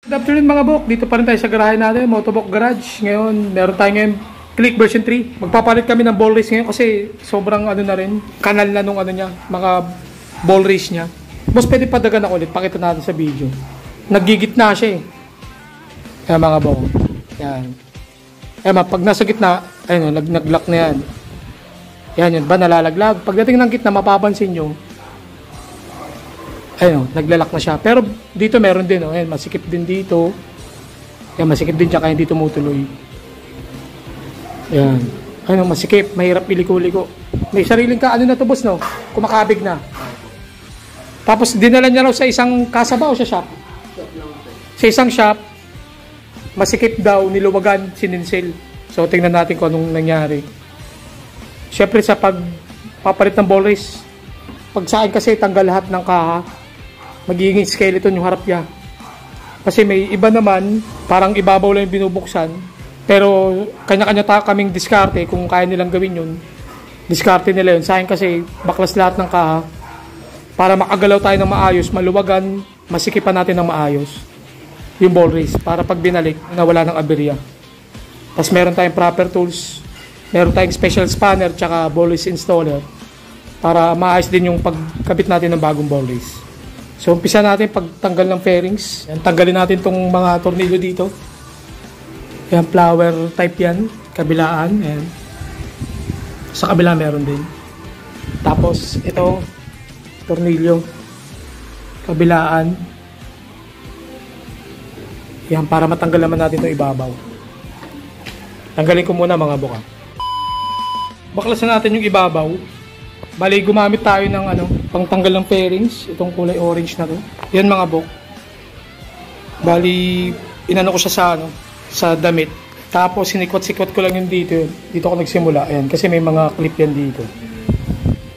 Good afternoon mga bok, dito pa rin tayo sa garahe natin, Motovlog Garage. Ngayon, meron tayo ngayon Click version 3. Magpapalit kami ng ball race ngayon kasi sobrang ano na rin, kanal na nung ano niya, mga ball race niya. Boss, pwede padagan ako ulit, pakita natin sa video. Naggigit na siya eh. Ayan mga bok. Yan. Ayan, pag nasa gitna, ayun, nag-lock na yan. Yan yun ba, nalalaglag. Pagdating ng gitna, mapapansin nyo, ayun, naglalak na siya. Pero dito meron din, oh. Ayan, masikip din dito. Ayan, masikip din siya kaya hindi tumutuloy. Ayan. Ayun, masikip. Mahirap iliko-liko. May sariling ka, ano na to boss, no? Kumakabig na. Tapos dinala niya raw sa isang kasaba o sa shop? Sa isang shop, masikip daw, niluwagan, sininsil. So, tingnan natin kung anong nangyari. Siyempre sa pagpapalit ng ball race, pag sa akin kasi tanggal lahat ng kaha, magiging skeleton yung harap niya. Kasi may iba naman, parang ibabaw lang yung binubuksan. Pero kanya-kanya kaming diskarte kung kaya nilang gawin yun. Diskarte nila yun. Sa akin kasi baklas lahat ng kaha para makagalaw tayo ng maayos, maluwagan, masikipan natin ng maayos yung ball race. Para pag binalik, nawala ng aberya. Tapos meron tayong proper tools, meron tayong special spanner tsaka ball race installer para maayos din yung pagkabit natin ng bagong ball race. So, umpisa natin pagtanggal ng fairings. Yan, tanggalin natin itong mga tornilyo dito. Yan, flower type yan. Kabilaan. Yan. Sa kabila meron din. Tapos, ito, tornilyo. Kabilaan. Yan, para matanggal naman natin itong ibabaw. Tanggalin ko muna mga buka. Baklasan natin yung ibabaw. Bali, gumamit tayo ng pangtanggal ng fairings. Itong kulay orange na to. Yan mga bok. Bali, inano ko siya sa damit. Tapos, sinikwat-sikwat ko lang yung dito. Dito ako nagsimula. Ayan, kasi may mga clip yan dito.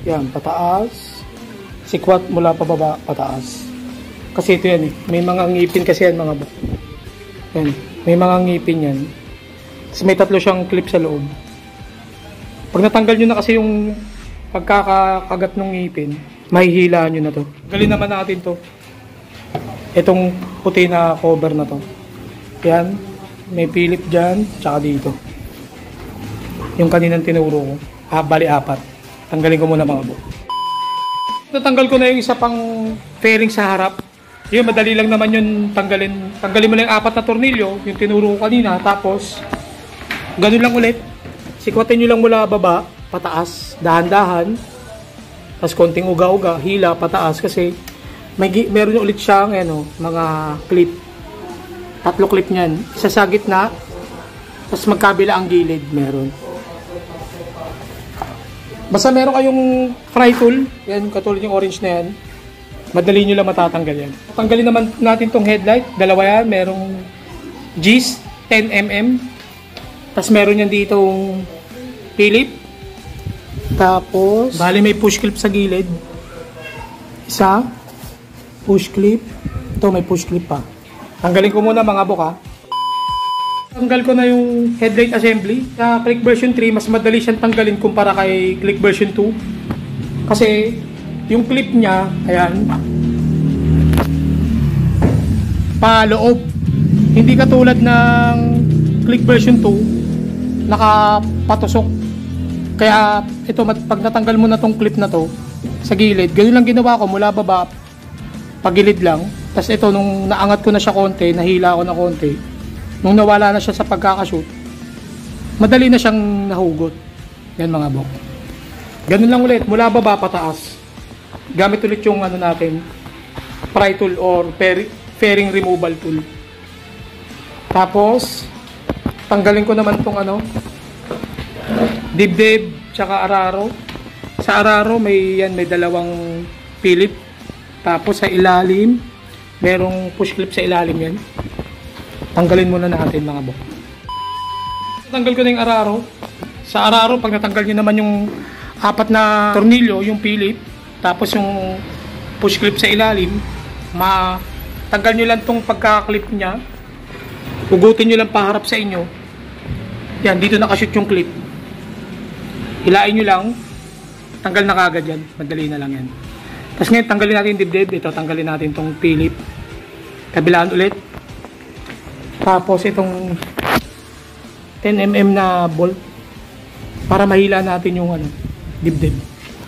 Yan, pataas. Sikwat mula pababa, pataas. Kasi ito yan eh. May mga ngipin kasi yan mga bok. Yan, may mga ngipin yan. Tapos may tatlo siyang clip sa loob. Pag natanggal nyo na kasi yung pagkakagat ng ngipin, mahihilaan nyo na to. Galin naman natin to. Itong puti na cover na to. Yan. May pilip dyan. Tsaka dito. Yung kaninang tinuro ko. Bali apat. Tanggalin ko muna mga bok. Natanggal ko na yung isa pang fairing sa harap. Yun, madali lang naman yun tanggalin. Tanggalin mo lang yung apat na tornilyo. Yung tinuro ko kanina. Tapos, ganun lang ulit. Sikwatin nyo lang mula baba. Pataas, dahan-dahan. Tapos konting uga-uga, hila, pataas kasi meron ulit siyang mga clip. Tatlo clip niyan. Isa sa gitna, tapos magkabila ang gilid meron. Basta meron kayong fry tool, yan katulad yung orange na yan. Madali nyo lang matatanggal yan. Tanggalin naman natin tong headlight. Dalawa yan, merong G's 10mm. Tapos meron yan ditong Philip. Tapos, bali may push clip sa gilid. Isa. Push clip. Ito may push clip pa. Tanggalin ko muna mga buka. Tanggal ko na yung headlight assembly. Sa Click version 3, mas madali siyang tanggalin kumpara kay Click version 2. Kasi, yung clip niya, ayan, paloob. Hindi katulad ng Click version 2, nakapatusok. Kaya ito, pag natanggal mo na tong clip na to sa gilid, ganun lang ginawa ko mula baba, pagilid lang. Tapos ito, nung naangat ko na siya konti, nahila ko na konti, nung nawala na siya sa pagkakashoot, madali na siyang nahugot. Yan mga bok. Ganun lang ulit, mula baba pataas. Gamit ulit yung natin, pry tool or fairing removal tool. Tapos, tanggalin ko naman tong dibdib, tsaka araro. Sa araro, may dalawang pilip. Tapos sa ilalim, merong push clip sa ilalim yan. Tanggalin muna natin mga bok. Tanggal ko na yung araro. Sa araro, pag natanggal nyo naman yung apat na tornilyo, yung pilip, tapos yung push clip sa ilalim, tanggal nyo lang tong pagka-clip nya. Hugutin nyo lang paharap sa inyo. Yan, dito nakashoot yung clip. Hilain nyo lang, tanggal na kagad yan. Madali na lang yan. Tapos ngayon, tanggalin natin yung dibdib. Ito, tanggalin natin itong pilip. Kabilaan ulit. Tapos itong 10mm na bolt para mahila natin yung ano, dibdib.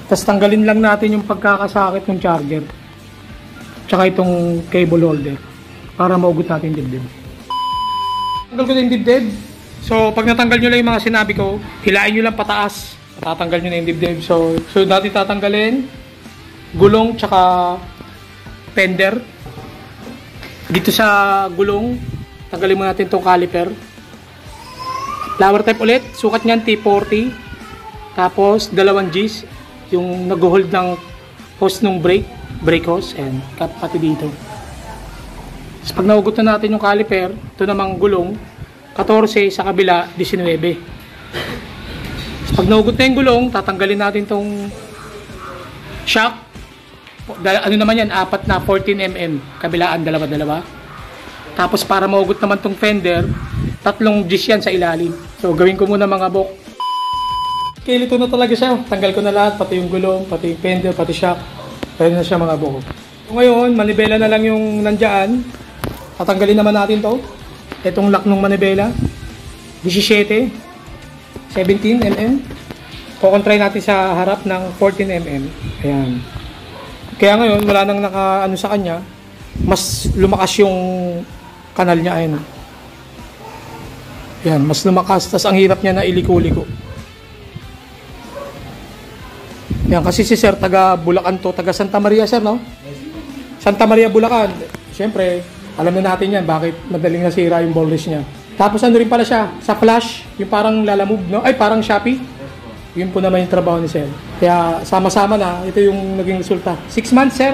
Tapos tanggalin lang natin yung pagkakasakit ng charger. Tsaka itong cable holder para maugot natin yung dibdib. Tanggal ko na yung dibdib. So pag natanggal nyo lang yung mga sinabi ko, hilain nyo lang pataas. Tatanggal nyo na yung dibdib. So natin tatanggalin gulong tsaka fender. Dito sa gulong, tanggalin mo natin itong caliper. Flower type ulit, sukat nyan T40. Tapos 2 Gs, yung nag-hold ng hose ng brake hose, and cap pati dito. Tapos pag naugot na natin yung caliper, ito namang gulong, 14 sa kabila, 19. Tapos pag naugot na yung gulong, tatanggalin natin itong shock. Ano naman yan, 4 na 14mm, kabilaan 2. Tapos para maugot naman tong fender, 3 Gs yan sa ilalim. So gawin ko muna mga bok. Okay, ito na talaga siya. Tanggal ko na lahat, pati yung gulong, pati yung fender, pati shock. Pwede na siya mga bok. So ngayon, manibela na lang yung nandyan. Tatanggalin naman natin to. Itong lock ng manibela, 17, 17mm. Kukontry natin sa harap ng 14mm. Ayan. Kaya ngayon, wala nang naka-ano sa kanya, mas lumakas yung kanal niya. Ayun. Yan, mas lumakas. Tapos ang hirap niya na iliko-liko. Yan, kasi si Sir, taga Bulacan to. Taga Santa Maria, Sir, no? Santa Maria, Bulacan. Siyempre, alam na natin yan, bakit madaling nasira yung ball wrist niya. Tapos ano rin pala siya, sa Flash, yung parang Lalamove, no? Ay, parang Shopee. Yun po naman yung trabaho ni Sir. Kaya sama-sama na, ito yung naging resulta. 6 months, Sir.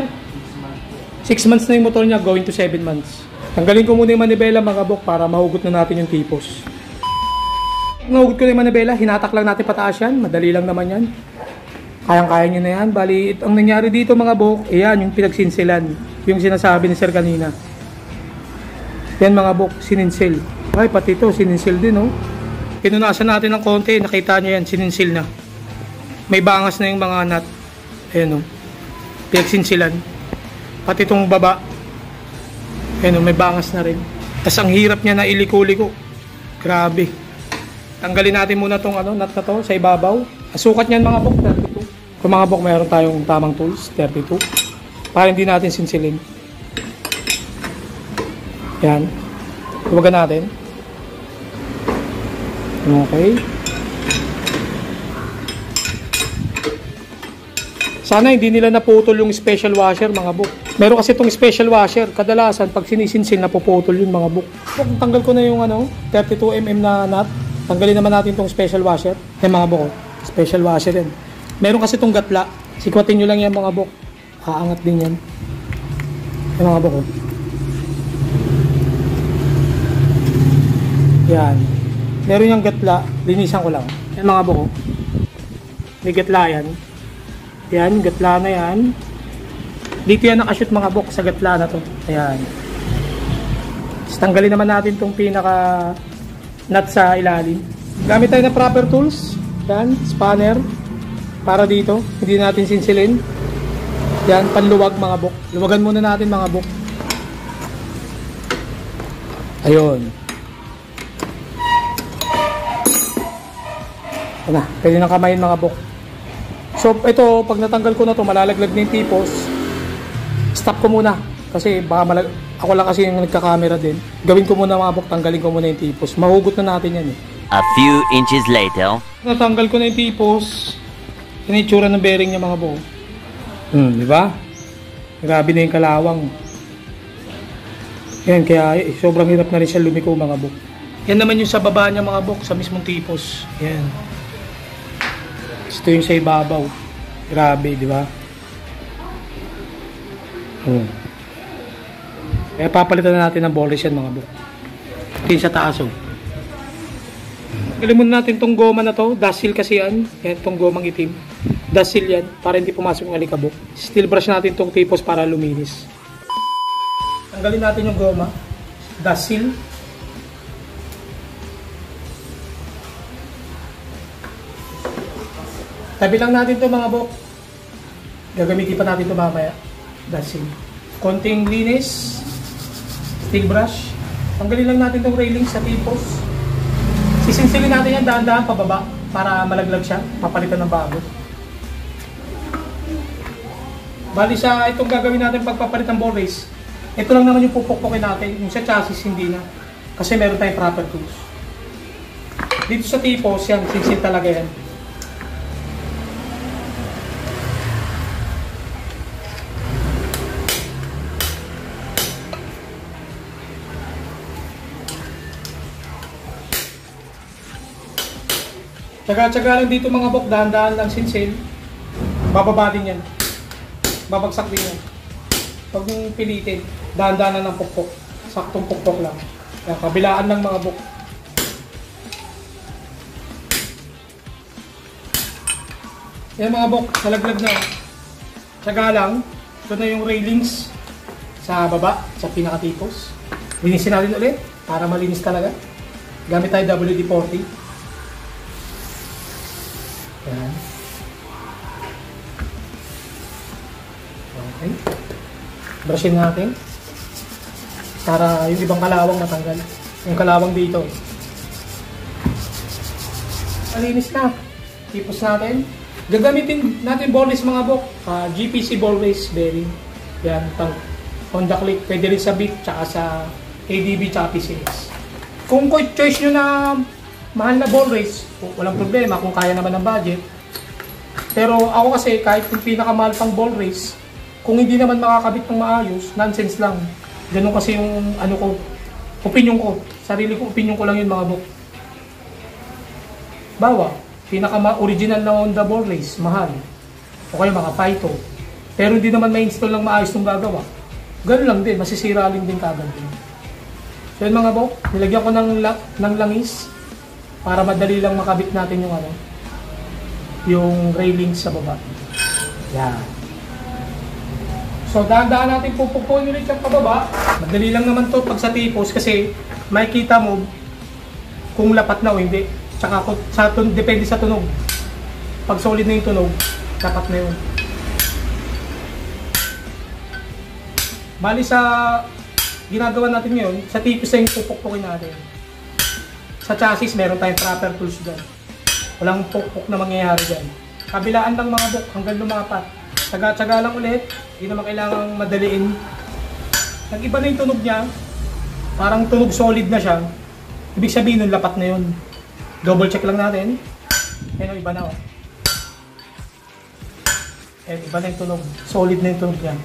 6 months na yung motor niya, going to 7 months. Tanggalin ko muna yung manibela, mga bok, para mahugot na natin yung tipos. Nahugot ko na yung manibela, hinatak lang natin pataas yan. Madali lang naman yan. Kayang-kaya nyo na yan. Bali, ang nangyari dito, mga bok, ayan, yung pinagsinsilan. Yung sinasabi ni Sir kanina. Yan, mga bok, sininsil. Ay, pati ito, sininsil din, no? Pinunasan natin ng konti, nakita nyo yan, sininsil na. May bangas na yung mga nut. Ayan o. Pinagsinsilan. Pati itong baba. Ayan o, may bangas na rin. Tapos ang hirap niya na iliko-liko. Grabe. Tanggalin natin muna itong ano, nut na to sa ibabaw. Sukat niyan mga bok, 32. Kung mga bok, mayroon tayong tamang tools, 32. Para hindi natin sinsilin. Ayan. Tuwagan natin. Okay. Sana hindi nila naputol yung special washer, mga buk. Meron kasi itong special washer. Kadalasan, pag sinisinsil, napuputol yung mga buk. Tanggal ko na yung 32mm na nut. Tanggalin naman natin itong special washer. Yan mga buk. Special washer yan. Meron kasi itong gatla. Sikwatin nyo lang yan mga buk. Aangat din yan. Yan mga buk. Yan. Meron yung gatla, linisan ko lang. Yan mga buko. May gatla yan. Yan, gatla na yan. Dito yan nakashoot mga buko sa gatla na to. Ayan. Tapos tanggalin naman natin itong pinaka nut sa ilalim. Gamit tayo ng proper tools. Yan, spanner. Para dito. Hindi natin sinsilin. Yan, panluwag mga buko. Luwagan muna natin mga buko. Ayun. Na, pwede nang kamayin mga bok. So ito, pag natanggal ko na to, malalaglag na yung tipos. Stop ko muna kasi baka ako lang kasi yung nagka-camera din. Gawin ko muna mga bok, tanggalin ko muna yung tipos. Mahugot na natin yan eh. A few inches later. Natanggal ko na yung tipos. Yan yung itsura ng bearing niya mga bok. Di ba? Grabe na yung kalawang. Yan, kaya sobrang hirap na rin siya lumiko mga bok. Yan naman yung sa baba niya mga bok, sa mismong tipos. Yan. Ito yung sa ibabaw. Grabe, di ba? Kaya papalitan na natin ng bores yan mga buk. Ito yung sa taas. Tanggalin muna natin itong goma na to. Dust seal kasi yan. Yan itong gomang itim. Dust seal yan para hindi pumasok yung alikabok. Steel brush natin itong tipos para luminis. Tanggalin natin yung goma. Dust seal. Tabi lang natin ito mga bok. Gagamitin pa natin ito mamaya. Dust seal. Konting linis. Steel brush. Tanggalin lang natin itong railing sa tipos. Sisinsilin natin yan dahan-dahan pababa para malaglag siya, papalitan ng bago. Bali sa itong gagawin natin pagpapalit ng ball race, ito lang naman yung pupukpukin natin, yung sa chassis hindi na. Kasi meron tayong proper tools. Dito sa tipos, yan, sinsil talaga yan. Tsaga-tsaga lang dito mga bok, dahan-dahan lang sinsil. Bababa din yan. Babagsak din yan. Huwag mong pilitin, dahan-dahan ng pukpok. Saktong pukpok lang. Yan, kabilaan lang mga bok. Yan mga bok, nalaglag na. Tsaga lang. Ito na yung railings sa baba, sa pinakatipos. Linisin natin ulit para malinis talaga. Gamit tayo WD-40. Yan. Okay. Brushin natin para yung ibang kalawang matanggal. Yung kalawang dito. Malinis na. Tipos natin. Gagamitin natin ball race mga bok. GPC ball race bearing. Yan. Honda Click. Pwede rin sa Beat tsaka sa ADB tsaka PCS. Kung choice nyo na mahal na ball race, walang problema kung kaya naman ng budget. Pero ako kasi kahit yung pinakamahal pang ball race, kung hindi naman makakabit ng maayos, nonsense lang. Ganun kasi yung ano ko, opinion ko. Sarili ko, opinion ko lang yun mga bok. Bawa, pinaka-original na Honda ball race, mahal. O kaya mga Python. Pero hindi naman ma-install ng maayos nung gagawa. Ganun lang din, masisira din kagad din. So yun mga bok, nilagyan ko ng langis para madali lang makabit natin yung ano, yung railing sa baba. Yan. So dahan-dahan natin pupupuin ulit yung pababa. Madali lang naman to pag sa tipos kasi makikita mo kung lapat na o hindi. Tsaka depende sa tunog. Pag solid na yung tunog, dapat na yun. Bali sa ginagawa natin ngayon, sa tipos na yung pupukpukin natin. Sa chassis, meron tayong proper tools dyan. Walang pukpuk na mangyayari dyan. Kabilaan lang mga bok hanggang lumapat. Tsaga-tsaga lang ulit. Hindi naman kailangang madaliin. Nag-iba na yung tunog niya. Parang tunog solid na siya. Ibig sabihin nun, lapat na yun. Double check lang natin. Ayun, iba na oh. Ayun, iba na yung tunog. Solid na yung tunog niya.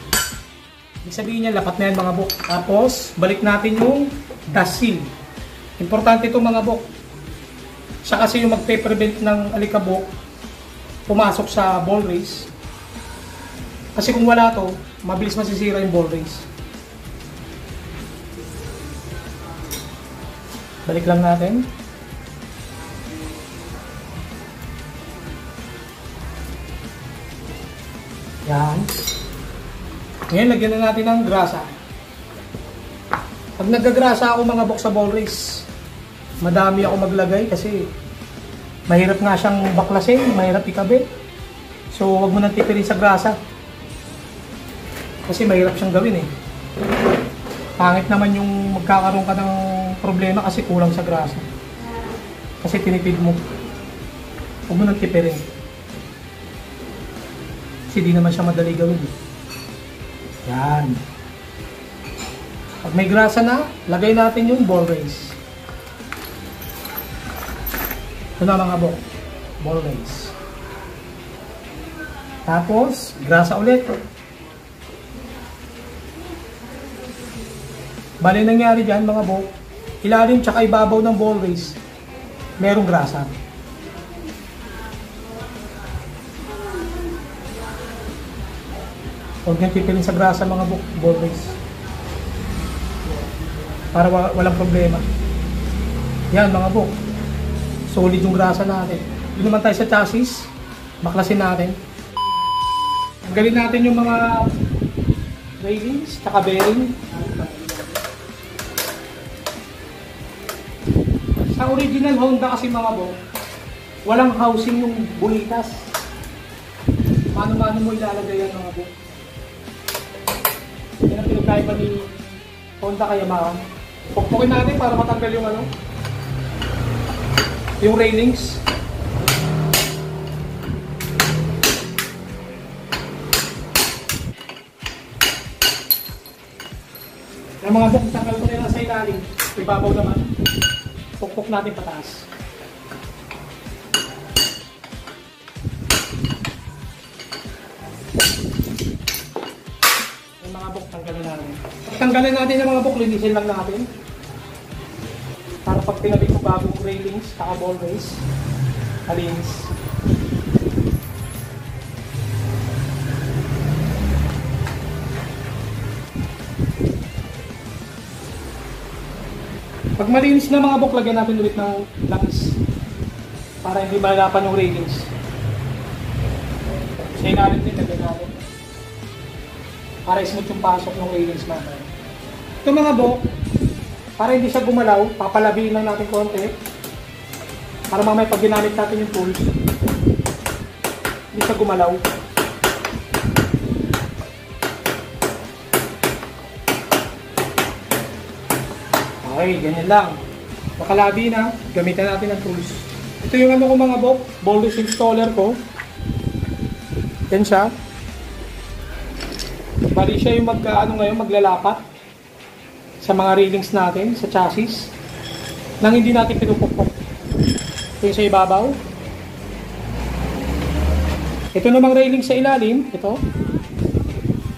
Ibig sabihin niya, lapat na yan mga bok. Tapos, balik natin yung dust seal. Importante ito mga bok. Siya kasi yung magpe-prevent ng alikabok pumasok sa ball race. Kasi kung wala to, mabilis masisira yung ball race. Balik lang natin. Yan. Ngayon, lagyan na natin ng grasa. Pag nagagrasa ako mga bok sa ball race, madami ako maglagay kasi mahirap nga siyang baklasin, mahirap ikabit. So wag mo nang tipirin sa grasa. Kasi mahirap siyang gawin eh. Pangit naman yung magkakaroon ka ng problema kasi kulang sa grasa. Kasi tinipid mo. Wag mo nang tipirin. Kasi di naman siya madali gawin eh. Yan. Pag may grasa na, lagay natin yung ball race. Ito na mga bok, ball race. Tapos, grasa ulit. Bali nangyari dyan mga bok, ilalim tsaka ibabaw ng ball race, merong grasa. Huwag niyang pipilin sa grasa mga bok, ball race. Para walang problema. Yan mga bok. Solid yung grasa natin. Doon naman tayo sa chassis. Baklasin natin. Tanggalin natin yung mga railings, tsaka bearing. Sa original Honda kasi mga bok, walang housing yung bulitas. Paano mo ilalagay yan mga bok? Yan ang pinagkaiba ni Honda kaya Yamaha. Pukpukin natin para matanggal yung ano, yung railings. Yung mga bok, tanggal ko nila sa ilalim. Ibabaw naman. Pukpuk natin pataas. Yung mga bok, tanggalin natin. Tanggalin natin yung mga bok, linisin lang natin. Para pag tinabik ko bagong railings, ball race, malinis. Pag malinis na mga bok, lagyan natin ulit ng langis para hindi malalapan yung railings. Sa ilalim din, lagyan natin para smooth yung pasok ng railings natin. Ito mga bok, para hindi siya gumalaw, papalabihin lang natin konti para mamaya pag ginamit natin yung tools, hindi siya gumalaw. Okay, ganyan lang. Nakalabi na, gamitan natin ang tools. Ito yung ano ko mga bok, ball race installer ko. Yan siya. Bali siya yung maglalapat sa mga railings natin, sa chassis, nang hindi natin pinupukpok. Ito yung sa ibabaw. Ito namang railing sa ilalim, ito.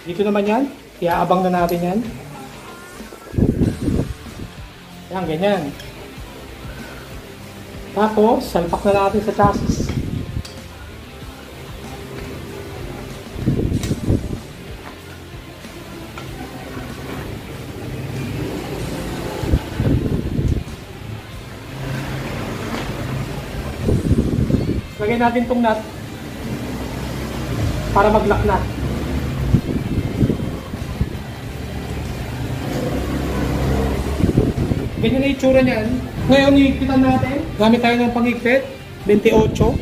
Dito naman yan, iaabang na natin yan. Yan, ganyan. Tapos, salpak na natin sa chassis. Lagyan natin itong nut para mag-lock nut. Ganyan na itsura niyan. Ngayon, hihigpitan natin. Gamit tayo ng panghigpit, 28.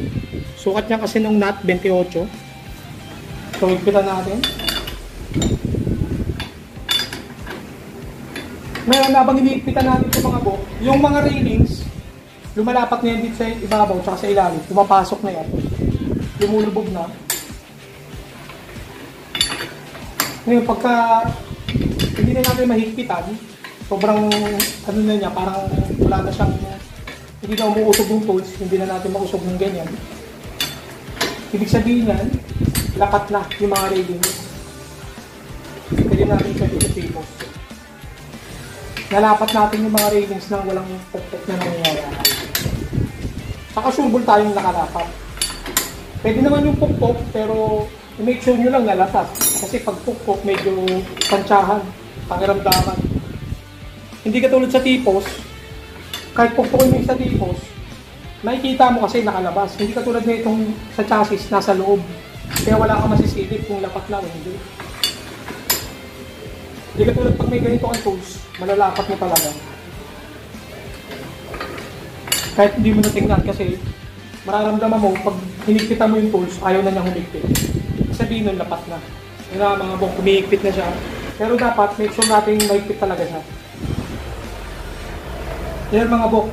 Sukat niya kasi nung nut, 28. So, higpitan natin. Ngayon, habang hinihigpitan natin ito mga bok, yung mga railings, lumalapat na yan dito sa ibabaw, tsaka sa ilalim. Pumapasok na yan. Lumulubog na. Ngayon, pagka hindi na natin mahigpitan, sobrang ano na niya, parang wala na siyang, hindi na umuusog yung tools, hindi na natin mausog ng ganyan. Ibig sabihin yan, lapat na yung mga railings. Pwede natin siya dito sa nalapat natin yung mga railings nang walang pukpok na nangyayari. Saka sureball tayong nakalapat. Pwede naman yung pukpok, pero make sure nyo lang nalapat. Kasi pag pukpok, medyo tansyahan, pangiramdaman. Hindi katulad sa tipos, kahit pukpukin mo yung sa tipos, makikita mo kasi nakalabas. Hindi katulad na itong sa chassis, nasa loob. Kaya wala kang masisilip kung lapat lang o hindi. Hindi katulad pag may ganito ang tools, malalapat mo talaga. Kahit hindi mo natingnan kasi mararamdaman mo, pag hinigpitan mo yung tools, ayaw na niyang humigpit. Sabihin nun, lapat na. Yun na mga bong, humihigpit na siya. Pero dapat, make sure natin mahigpit talaga siya. Yan mga bok,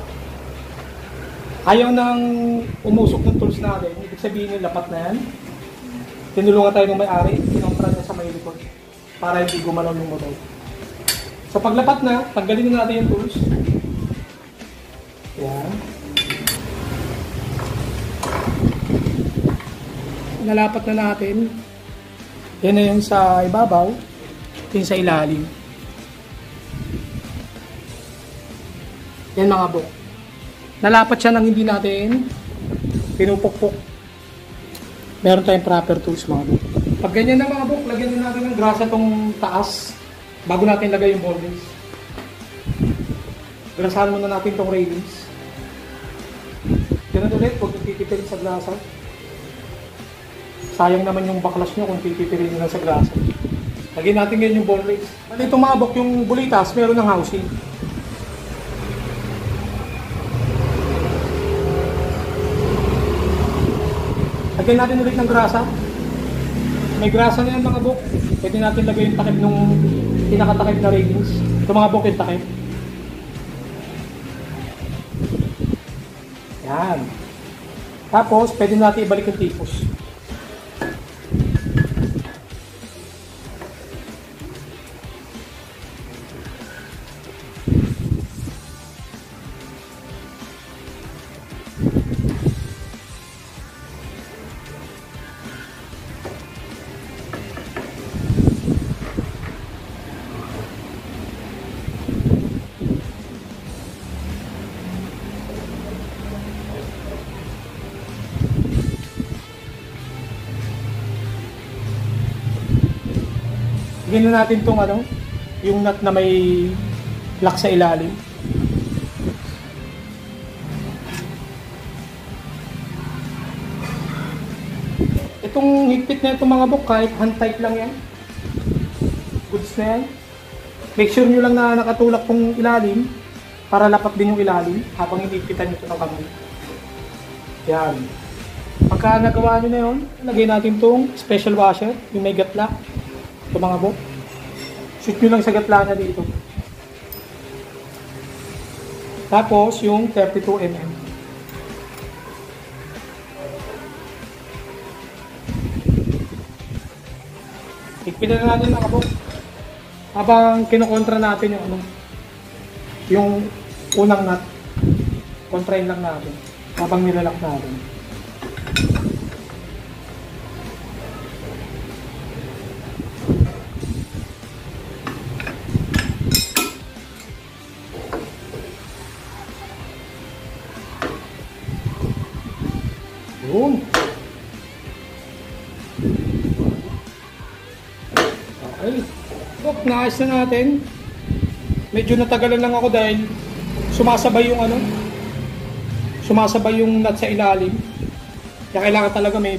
ayaw nang umusok ng tools natin, ibig sabihin yung lapat na yan. Tinulungan tayo ng may-ari, kinompra niya sa may likod para hindi gumalaw yung motor. So paglapat na, tanggalin na natin yung tools. Yan. Nalapat na natin. Yan na yung sa ibabaw, yung sa ilalim. Yan mga bok. Nalapat siya nang hindi natin pinupukpok. Meron tayong proper tools mga bok. Pag ganyan na mga bok, lagyan na natin ng grasa tong taas bago natin lagay yung ball rails. Grasahan muna natin tong railings. Ganun ulit, huwag yung titipirin sa grasa. Sayang naman yung baklas nyo kung titipirin nyo sa grasa. Lagyan natin ganyan yung ball rails. Bali itong mga bok, yung bulitas, meron ng housing. Lagyan natin ulit ng grasa. May grasa na yan mga bok. Pwede natin lagay yung takip nung pinakatakip na railings. Ito mga bok yung takip. Yan. Tapos, pwede natin ibalik yung tipos. Lagyan na natin tong ano, yung nut na may lock sa ilalim. Itong higpit na itong mga bok, kahit hand tight lang yan. Goods na yan. Make sure nyo lang na nakatulak tong ilalim para lapat din yung ilalim habang hinigpitan nyo ito ng kamay. Yan. Pagka nagawa nyo na yun, lagay natin tong special washer, yung may gatla. Ito mga bok. Shoot nyo lang sa gatla na dito. Tapos yung 32mm. Higpitan na natin mga bok. Habang kinokontra natin yung ano, yung unang nut. Kontrain lang natin. Habang nilalak natin. Yun. Okay. Bok, naayos na natin. Medyo natagalan lang ako dahil sumasabay yung ano, sumasabay yung nut sa ilalim. Kaya kailangan talaga may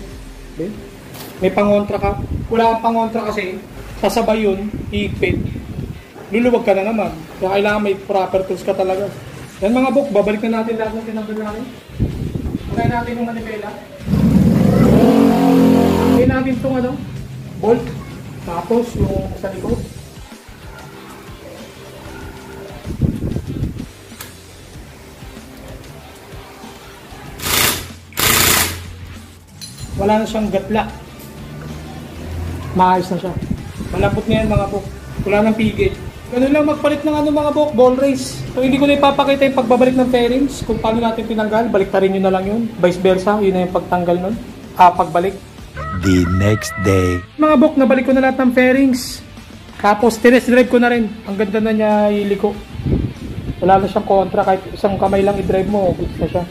pangontra ka. Wala kang pangontra kasi sasabay yun, iigpit. Luluwag ka na naman. Kaya kailangan may proper tools ka talaga. Yan mga bok, babalik na natin lahat ng tinanggal natin. Try natin yung manibela. Try natin itong ano, bolt. Tapos yung sa likod. Wala na siyang gatla. Maayos na siya. Malambot na yan mga bok. Wala nang pigil. Ganun lang magpalit ng ano mga bok, ball race. So hindi ko na ipapakita yung pagbabalik ng fairings. Kung paano natin tinanggal, balik ta rin yun na lang yun. Vice versa, yun na yung pagtanggal nun. Pagbalik. The next day. Mga bok, nabalik ko na lahat ng fairings. Tapos test drive ko na rin. Ang ganda na niya iliko. Wala na siyang kontra. Kahit isang kamay lang i-drive mo, good na siya.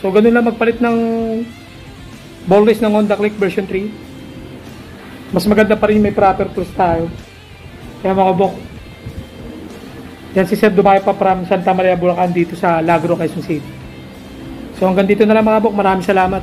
So ganun lang magpalit ng ball race ng Honda Click version 3. Mas maganda pa rin may proper tools tayo. Kaya mga bok, yan si Sir Dumayo pa from Santa Maria, Bulacan dito sa Lagro, Quezon City. So hanggang dito na lang mga bok. Maraming salamat.